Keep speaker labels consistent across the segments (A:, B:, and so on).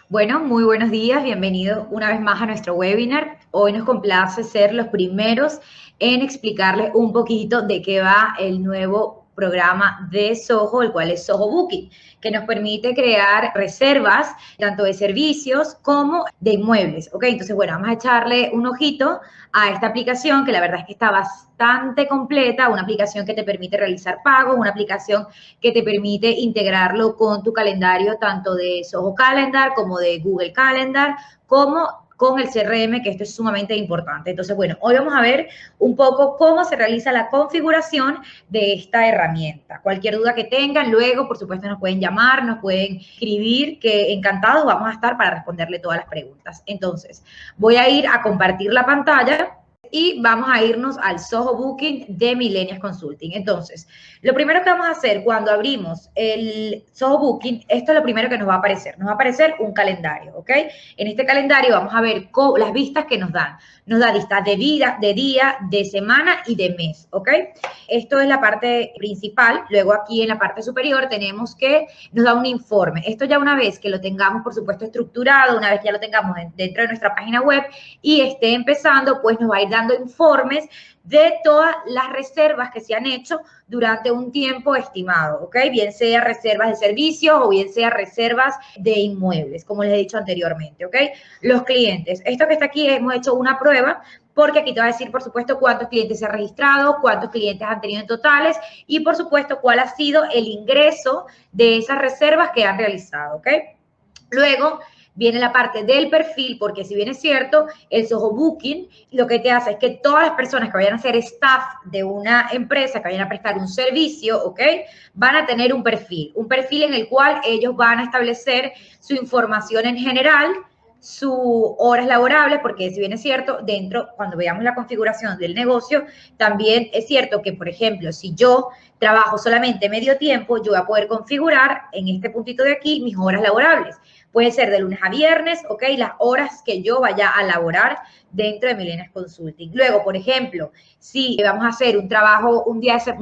A: Bueno, muy buenos días, bienvenidos una vez más a nuestro webinar. Hoy nos complace ser los primeros en explicarles un poquito de qué va el nuevo programa de Soho, el cual es Soho Booking, que nos permite crear reservas tanto de servicios como de inmuebles, ¿ok? Entonces, bueno, vamos a echarle un ojito a esta aplicación que la verdad es que está bastante completa, una aplicación que te permite realizar pagos, una aplicación que te permite integrarlo con tu calendario tanto de Soho Calendar como de Google Calendar, como con el CRM, que esto es sumamente importante. Entonces, bueno, hoy vamos a ver un poco cómo se realiza la configuración de esta herramienta. Cualquier duda que tengan, luego, por supuesto, nos pueden llamar, nos pueden escribir, que encantados vamos a estar para responderle todas las preguntas. Entonces, voy a ir a compartir la pantalla y vamos a irnos al Soho Booking de Millennials Consulting. Entonces, lo primero que vamos a hacer cuando abrimos el Soho Booking, esto es lo primero que nos va a aparecer. Nos va a aparecer un calendario, ¿ok? En este calendario vamos a ver las vistas que nos dan. Nos da vistas de día, de semana y de mes, ¿ok? Esto es la parte principal. Luego aquí en la parte superior tenemos que nos da un informe. Esto ya una vez que lo tengamos, por supuesto, estructurado, una vez que ya lo tengamos dentro de nuestra página web y esté empezando, pues nos va a ir dando informes de todas las reservas que se han hecho durante un tiempo estimado, ¿ok? Bien sea reservas de servicios o bien sea reservas de inmuebles, como les he dicho anteriormente, ¿ok? Los clientes. Esto que está aquí hemos hecho una prueba porque aquí te va a decir, por supuesto, cuántos clientes se han registrado, cuántos clientes han tenido en totales y, por supuesto, cuál ha sido el ingreso de esas reservas que han realizado, ¿ok? Luego viene la parte del perfil, porque si bien es cierto, el Soho Booking lo que te hace es que todas las personas que vayan a ser staff de una empresa, que vayan a prestar un servicio, ¿ok? Van a tener un perfil en el cual ellos van a establecer su información en general, sus horas laborables, porque si bien es cierto, dentro, cuando veamos la configuración del negocio, también es cierto que, por ejemplo, si yo trabajo solamente medio tiempo, yo voy a poder configurar en este puntito de aquí mis horas laborables. Puede ser de lunes a viernes, ¿ok? Las horas que yo vaya a laborar dentro de Millennials Consulting. Luego, por ejemplo, si vamos a hacer un trabajo un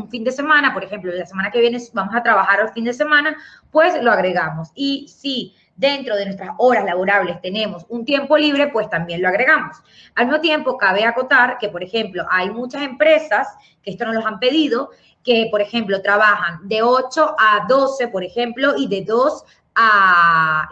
A: fin de semana, por ejemplo, la semana que viene vamos a trabajar el fin de semana, pues lo agregamos. Y si dentro de nuestras horas laborables tenemos un tiempo libre, pues también lo agregamos. Al mismo tiempo, cabe acotar que, por ejemplo, hay muchas empresas, que esto nos los han pedido, que, por ejemplo, trabajan de 8 a 12, por ejemplo, y de 2 a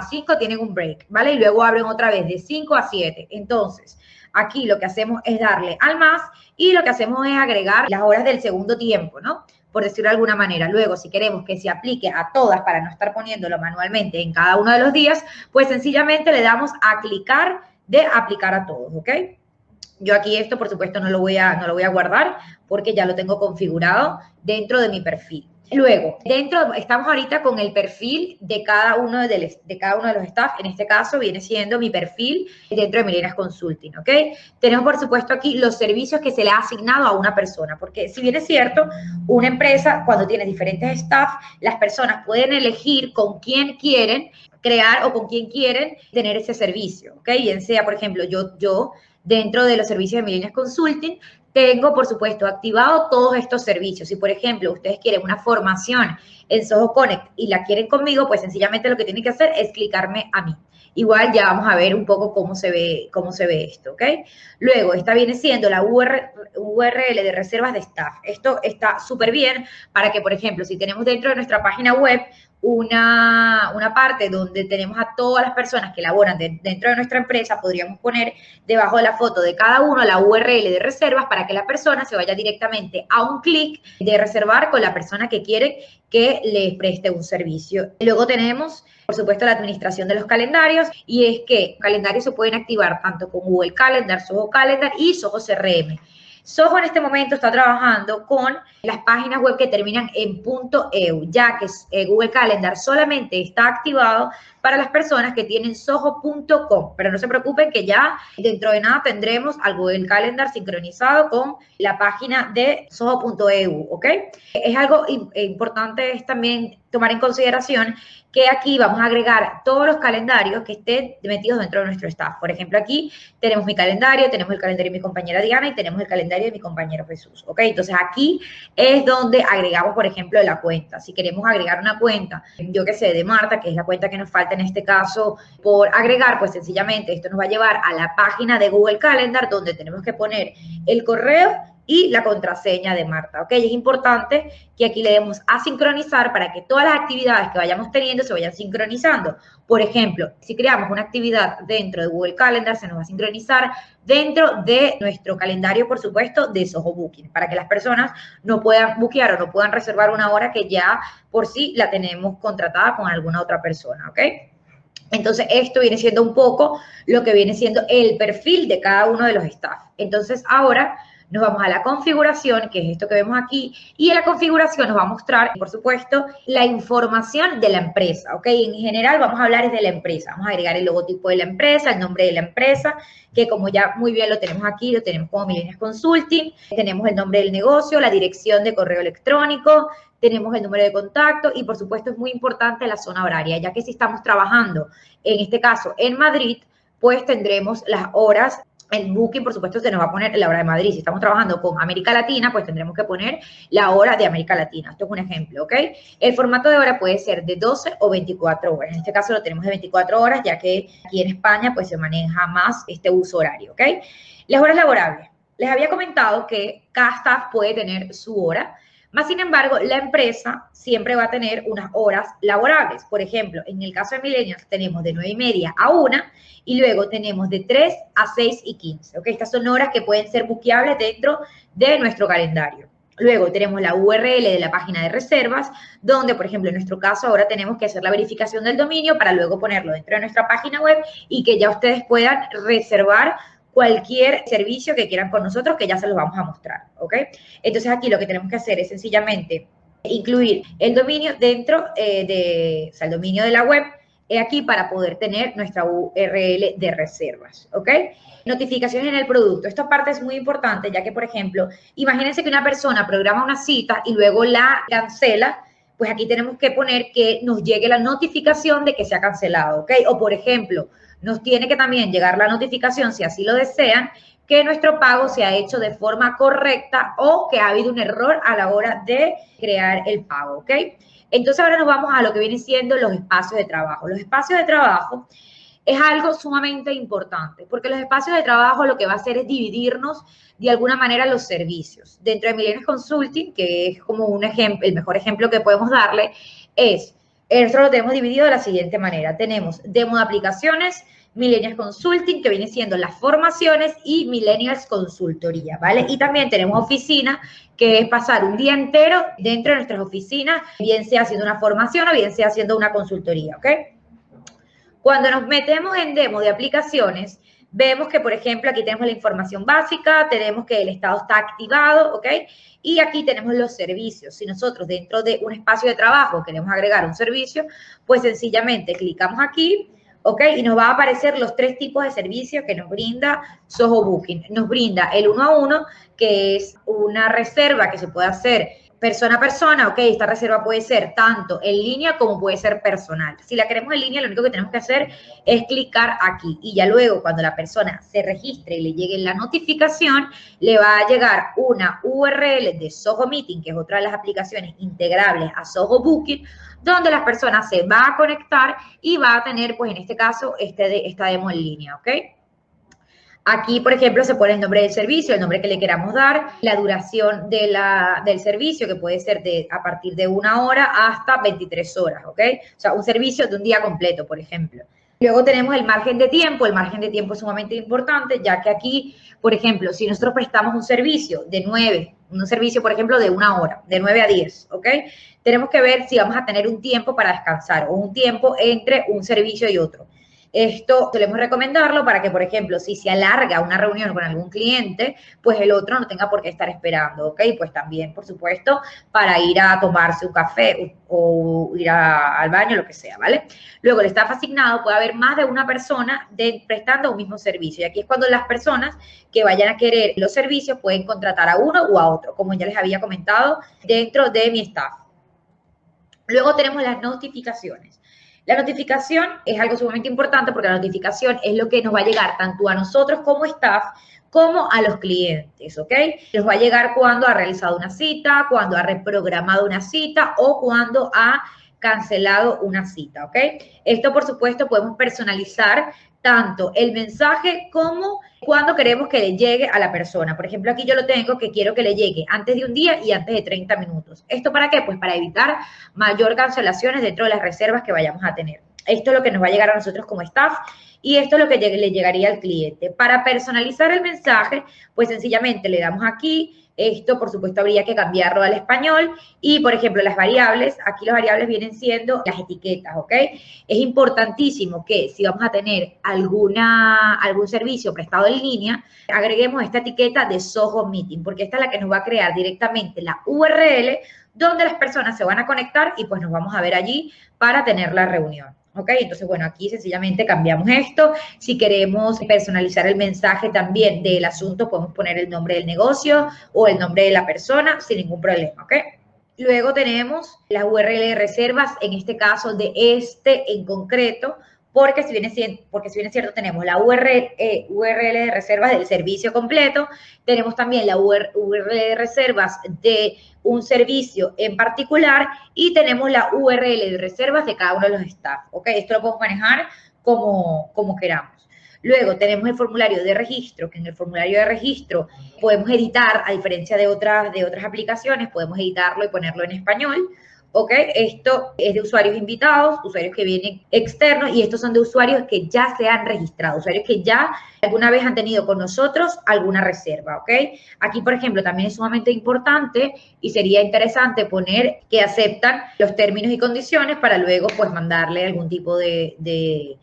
A: 5 tienen un break, ¿vale? Y luego abren otra vez de 5 a 7. Entonces, aquí lo que hacemos es darle al más y lo que hacemos es agregar las horas del segundo tiempo, ¿no? Por decirlo de alguna manera. Luego, si queremos que se aplique a todas para no estar poniéndolo manualmente en cada uno de los días, pues sencillamente le damos a clicar de aplicar a todos, ¿ok? Yo aquí esto, por supuesto, no lo voy a guardar porque ya lo tengo configurado dentro de mi perfil. Luego, estamos ahorita con el perfil de cada uno de los staff. En este caso viene siendo mi perfil dentro de Millennials Consulting, ¿ok? Tenemos, por supuesto, aquí los servicios que se le ha asignado a una persona, porque si bien es cierto, una empresa, cuando tiene diferentes staff, las personas pueden elegir con quién quieren crear o con quién quieren tener ese servicio, ¿ok? Bien sea, por ejemplo, yo dentro de los servicios de Millennials Consulting, tengo, por supuesto, activado todos estos servicios. Si, por ejemplo, ustedes quieren una formación en Soho Connect y la quieren conmigo, pues sencillamente lo que tienen que hacer es clicarme a mí. Igual ya vamos a ver un poco cómo se ve esto, ¿ok? Luego, esta viene siendo la URL de reservas de staff. Esto está súper bien para que, por ejemplo, si tenemos dentro de nuestra página web una parte donde tenemos a todas las personas que laboran dentro de nuestra empresa, podríamos poner debajo de la foto de cada uno la URL de reservas para que la persona se vaya directamente a un clic de reservar con la persona que quiere que les preste un servicio. Y luego tenemos, por supuesto, la administración de los calendarios, y es que los calendarios se pueden activar tanto con Google Calendar, Soho Calendar y Soho CRM. Soho en este momento está trabajando con las páginas web que terminan en .eu, ya que Google Calendar solamente está activado para las personas que tienen soho.com, pero no se preocupen que ya dentro de nada tendremos al Google Calendar sincronizado con la página de soho.eu, ¿ok? Es algo importante es también tomar en consideración que aquí vamos a agregar todos los calendarios que estén metidos dentro de nuestro staff. Por ejemplo, aquí tenemos mi calendario, tenemos el calendario de mi compañera Diana y tenemos el calendario calendario de mi compañero Jesús, ¿ok? Entonces aquí es donde agregamos, por ejemplo, la cuenta. Si queremos agregar una cuenta, yo que sé, de Marta, que es la cuenta que nos falta en este caso por agregar, pues sencillamente esto nos va a llevar a la página de Google Calendar donde tenemos que poner el correo y la contraseña de Marta, ¿ok? Es importante que aquí le demos a sincronizar para que todas las actividades que vayamos teniendo se vayan sincronizando. Por ejemplo, si creamos una actividad dentro de Google Calendar, se nos va a sincronizar dentro de nuestro calendario, por supuesto, de Soho Booking, para que las personas no puedan buquear o no puedan reservar una hora que ya por sí la tenemos contratada con alguna otra persona, ¿ok? Entonces, esto viene siendo un poco lo que viene siendo el perfil de cada uno de los staff. Entonces, ahora nos vamos a la configuración, que es esto que vemos aquí, y en la configuración nos va a mostrar, por supuesto, la información de la empresa, ¿ok? En general vamos a hablar de la empresa, vamos a agregar el logotipo de la empresa, el nombre de la empresa, que como ya muy bien lo tenemos aquí, lo tenemos como Millennials Consulting, tenemos el nombre del negocio, la dirección de correo electrónico, tenemos el número de contacto y, por supuesto, es muy importante la zona horaria, ya que si estamos trabajando, en este caso, en Madrid, pues tendremos las horas. El booking, por supuesto, se nos va a poner la hora de Madrid. Si estamos trabajando con América Latina, pues tendremos que poner la hora de América Latina. Esto es un ejemplo, ¿ok? El formato de hora puede ser de 12 o 24 horas. En este caso lo tenemos de 24 horas, ya que aquí en España, pues se maneja más este uso horario, ¿ok? Las horas laborables. Les había comentado que cada staff puede tener su hora, más sin embargo, la empresa siempre va a tener unas horas laborables. Por ejemplo, en el caso de Millennials tenemos de 9:30 a 1 y luego tenemos de 3 a 6:15. ¿Ok? Estas son horas que pueden ser buqueables dentro de nuestro calendario. Luego tenemos la URL de la página de reservas, donde, por ejemplo, en nuestro caso ahora tenemos que hacer la verificación del dominio para luego ponerlo dentro de nuestra página web y que ya ustedes puedan reservar cualquier servicio que quieran con nosotros, que ya se los vamos a mostrar, ¿ok? Entonces aquí lo que tenemos que hacer es sencillamente incluir el dominio dentro o sea, el dominio de la web aquí para poder tener nuestra URL de reservas, ¿ok? Notificaciones en el producto. Esta parte es muy importante, ya que, por ejemplo, imagínense que una persona programa una cita y luego la cancela, pues aquí tenemos que poner que nos llegue la notificación de que se ha cancelado, ¿ok? O, por ejemplo, nos tiene que también llegar la notificación, si así lo desean, que nuestro pago se ha hecho de forma correcta o que ha habido un error a la hora de crear el pago, ¿ok? Entonces ahora nos vamos a lo que vienen siendo los espacios de trabajo. Los espacios de trabajo es algo sumamente importante, porque los espacios de trabajo lo que va a hacer es dividirnos de alguna manera los servicios. Dentro de Millennials Consulting, que es como un ejemplo, el mejor ejemplo que podemos darle, es, nosotros lo tenemos dividido de la siguiente manera. Tenemos demo de aplicaciones, Millennials Consulting, que viene siendo las formaciones, y Millennials Consultoría, ¿vale? Y también tenemos oficina, que es pasar un día entero dentro de nuestras oficinas, bien sea haciendo una formación o bien sea haciendo una consultoría, ¿ok? Cuando nos metemos en demo de aplicaciones, vemos que, por ejemplo, aquí tenemos la información básica, tenemos que el estado está activado, ¿ok? Y aquí tenemos los servicios. Si nosotros dentro de un espacio de trabajo queremos agregar un servicio, pues sencillamente clicamos aquí, ¿ok? Y nos va a aparecer los 3 tipos de servicios que nos brinda Soho Booking. Nos brinda el 1 a 1, que es una reserva que se puede hacer persona a persona, ok, esta reserva puede ser tanto en línea como puede ser personal. Si la queremos en línea, lo único que tenemos que hacer es clicar aquí y ya luego cuando la persona se registre y le llegue la notificación, le va a llegar una URL de Soho Meeting, que es otra de las aplicaciones integrables a Soho Booking, donde las personas se va a conectar y va a tener, pues en este caso, esta demo en línea, ¿ok? Aquí, por ejemplo, se pone el nombre del servicio, el nombre que le queramos dar, la duración del servicio, que puede ser a partir de 1 hora hasta 23 horas, ¿ok? O sea, un servicio de un día completo, por ejemplo. Luego tenemos el margen de tiempo. El margen de tiempo es sumamente importante, ya que aquí, por ejemplo, si nosotros prestamos un servicio un servicio, por ejemplo, de 1 hora, de 9 a 10, ¿ok? Tenemos que ver si vamos a tener un tiempo para descansar o un tiempo entre un servicio y otro. Esto solemos recomendarlo para que, por ejemplo, si se alarga una reunión con algún cliente, pues el otro no tenga por qué estar esperando, ¿ok? Pues también, por supuesto, para ir a tomarse un café o ir al baño, lo que sea, ¿vale? Luego, el staff asignado puede haber más de una persona prestando un mismo servicio. Y aquí es cuando las personas que vayan a querer los servicios pueden contratar a uno o a otro, como ya les había comentado, dentro de mi staff. Luego tenemos las notificaciones. La notificación es algo sumamente importante porque la notificación es lo que nos va a llegar tanto a nosotros como staff como a los clientes, ¿ok? Nos va a llegar cuando ha realizado una cita, cuando ha reprogramado una cita o cuando ha cancelado una cita, ¿ok? Esto, por supuesto, podemos personalizar tanto el mensaje como cuando queremos que le llegue a la persona. Por ejemplo, aquí yo lo tengo que quiero que le llegue antes de un día y antes de 30 minutos. ¿Esto para qué? Pues para evitar mayor cancelaciones dentro de las reservas que vayamos a tener. Esto es lo que nos va a llegar a nosotros como staff y esto es lo que le llegaría al cliente. Para personalizar el mensaje, pues sencillamente le damos aquí. Esto, por supuesto, habría que cambiarlo al español y, por ejemplo, las variables, aquí las variables vienen siendo las etiquetas, ¿ok? Es importantísimo que si vamos a tener algún servicio prestado en línea, agreguemos esta etiqueta de Soho Meeting, porque esta es la que nos va a crear directamente la URL donde las personas se van a conectar y pues nos vamos a ver allí para tener la reunión. ¿Ok? Entonces, bueno, aquí sencillamente cambiamos esto. Si queremos personalizar el mensaje también del asunto, podemos poner el nombre del negocio o el nombre de la persona sin ningún problema, ¿ok? Luego tenemos la URL de reservas, en este caso de este en concreto, porque si bien es cierto, tenemos la URL de reservas del servicio completo, tenemos también la URL de reservas de un servicio en particular y tenemos la URL de reservas de cada uno de los staff, ¿ok? Esto lo podemos manejar como queramos. Luego tenemos el formulario de registro, que en el formulario de registro podemos editar, a diferencia de otras aplicaciones, podemos editarlo y ponerlo en español. ¿Ok? Esto es de usuarios invitados, usuarios que vienen externos y estos son de usuarios que ya se han registrado, usuarios que ya alguna vez han tenido con nosotros alguna reserva, ¿ok? Aquí, por ejemplo, también es sumamente importante y sería interesante poner que aceptan los términos y condiciones para luego, pues, mandarle algún tipo de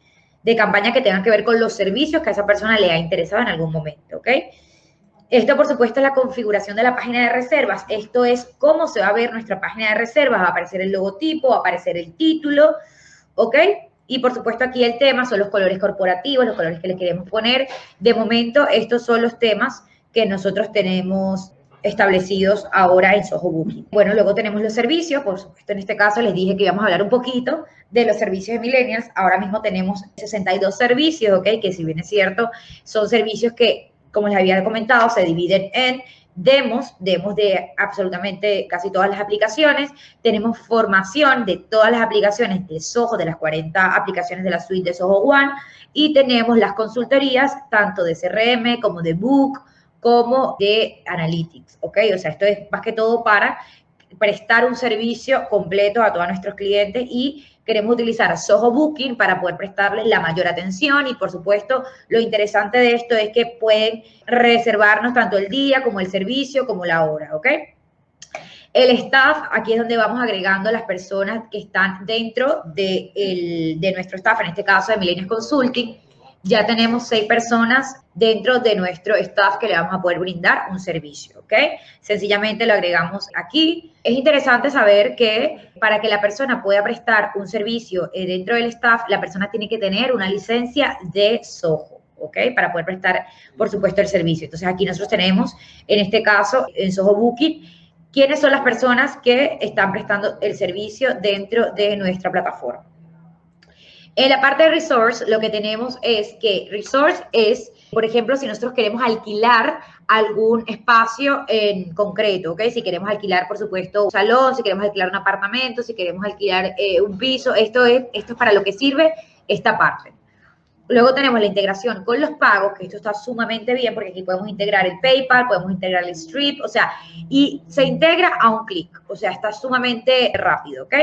A: campaña que tenga que ver con los servicios que a esa persona le ha interesado en algún momento, ¿ok? Esto, por supuesto, es la configuración de la página de reservas. Esto es cómo se va a ver nuestra página de reservas. Va a aparecer el logotipo, va a aparecer el título, ¿ok? Y, por supuesto, aquí el tema son los colores corporativos, los colores que le queremos poner. De momento, estos son los temas que nosotros tenemos establecidos ahora en Soho Booking. Bueno, luego tenemos los servicios. Por supuesto, en este caso les dije que íbamos a hablar un poquito de los servicios de Millennials. Ahora mismo tenemos 62 servicios, ¿ok? Que si bien es cierto, son servicios que, como les había comentado, se dividen en demos de absolutamente casi todas las aplicaciones. Tenemos formación de todas las aplicaciones de Soho, de las 40 aplicaciones de la suite de Soho One. Y tenemos las consultorías, tanto de CRM como de Book, como de Analytics, ¿ok? O sea, esto es más que todo para prestar un servicio completo a todos nuestros clientes y queremos utilizar Soho Booking para poder prestarles la mayor atención y, por supuesto, lo interesante de esto es que pueden reservarnos tanto el día como el servicio como la hora, ¿ok? El staff, aquí es donde vamos agregando las personas que están dentro de nuestro staff, en este caso de Millennials Consulting. Ya tenemos 6 personas dentro de nuestro staff que le vamos a poder brindar un servicio, ¿ok? Sencillamente lo agregamos aquí. Es interesante saber que para que la persona pueda prestar un servicio dentro del staff, la persona tiene que tener una licencia de Soho, ¿ok? Para poder prestar, por supuesto, el servicio. Entonces, aquí nosotros tenemos, en este caso, en Soho Booking, quiénes son las personas que están prestando el servicio dentro de nuestra plataforma. En la parte de Resource, lo que tenemos es que Resource es, por ejemplo, si nosotros queremos alquilar algún espacio en concreto, ¿ok? Si queremos alquilar, por supuesto, un salón, si queremos alquilar un apartamento, si queremos alquilar un piso, esto es para lo que sirve esta parte. Luego tenemos la integración con los pagos, que esto está sumamente bien porque aquí podemos integrar el PayPal, podemos integrar el Stripe, o sea, y se integra a un clic, o sea, está sumamente rápido, ¿ok?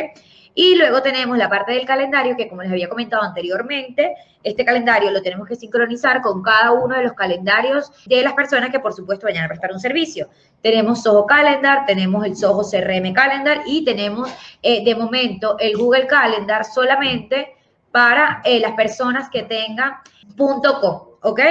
A: Y luego tenemos la parte del calendario que, como les había comentado anteriormente, este calendario lo tenemos que sincronizar con cada uno de los calendarios de las personas que, por supuesto, vayan a prestar un servicio. Tenemos Soho Calendar, tenemos el Soho CRM Calendar y tenemos, de momento, el Google Calendar solamente para las personas que tengan .com, ¿ok?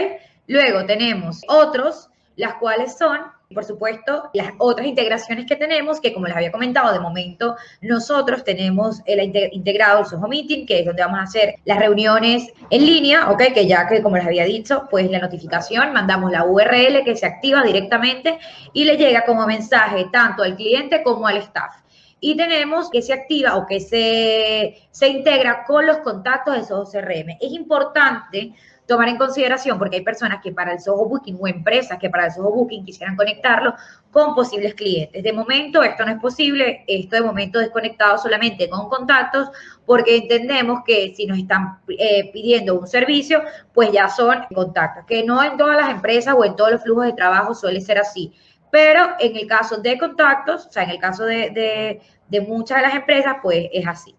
A: Luego tenemos otros, las cuales son, por supuesto, las otras integraciones que tenemos, que como les había comentado, de momento nosotros tenemos integrado el Soho Meeting, que es donde vamos a hacer las reuniones en línea, ¿ok? Que ya que, como les había dicho, pues la notificación, mandamos la URL que se activa directamente y le llega como mensaje tanto al cliente como al staff. y tenemos que se activa o que se integra con los contactos de Soho CRM. Es importante tomar en consideración porque hay personas que para el Soho Booking o empresas que para el Soho Booking quisieran conectarlo con posibles clientes. De momento esto no es posible, esto de momento desconectado solamente con contactos porque entendemos que si nos están pidiendo un servicio, pues ya son contactos, que no en todas las empresas o en todos los flujos de trabajo suele ser así. Pero en el caso de contactos, o sea, en el caso de muchas de las empresas, pues es así.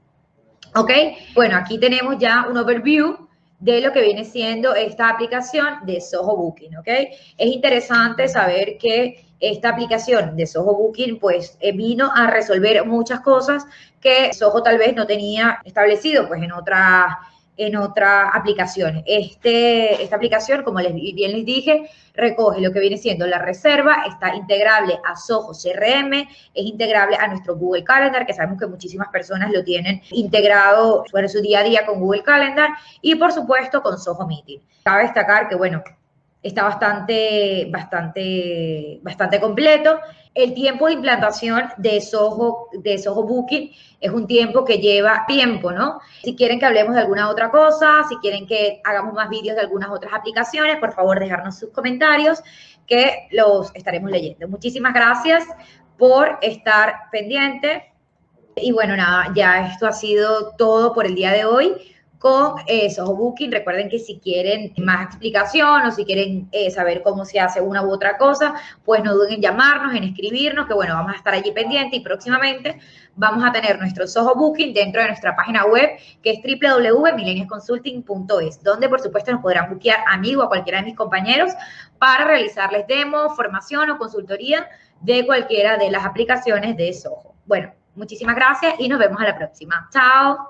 A: ¿Ok? Bueno, aquí tenemos ya un overview de lo que viene siendo esta aplicación de Soho Booking, ¿ok? Es interesante saber que esta aplicación de Soho Booking, pues, vino a resolver muchas cosas que Soho tal vez no tenía establecido, pues, en otras aplicaciones. Esta aplicación, como bien les dije, recoge lo que viene siendo la reserva, está integrable a Soho CRM, es integrable a nuestro Google Calendar, que sabemos que muchísimas personas lo tienen integrado en su día a día con Google Calendar, y por supuesto con Soho Meeting. Cabe destacar que, bueno, está bastante completo. El tiempo de implantación de Soho Booking es un tiempo que lleva tiempo, ¿no? Si quieren que hablemos de alguna otra cosa, si quieren que hagamos más vídeos de algunas otras aplicaciones, por favor, dejarnos sus comentarios que los estaremos leyendo. Muchísimas gracias por estar pendiente. Y bueno, nada, ya esto ha sido todo por el día de hoy con Soho Booking. Recuerden que si quieren más explicación o si quieren saber cómo se hace una u otra cosa, pues no duden en llamarnos, en escribirnos, que bueno, vamos a estar allí pendientes y próximamente vamos a tener nuestro Soho Booking dentro de nuestra página web, que es www.millennialsconsulting.es, donde por supuesto nos podrán buquear a mí o a cualquiera de mis compañeros para realizarles demos, formación o consultoría de cualquiera de las aplicaciones de Soho. Bueno, muchísimas gracias y nos vemos a la próxima. Chao.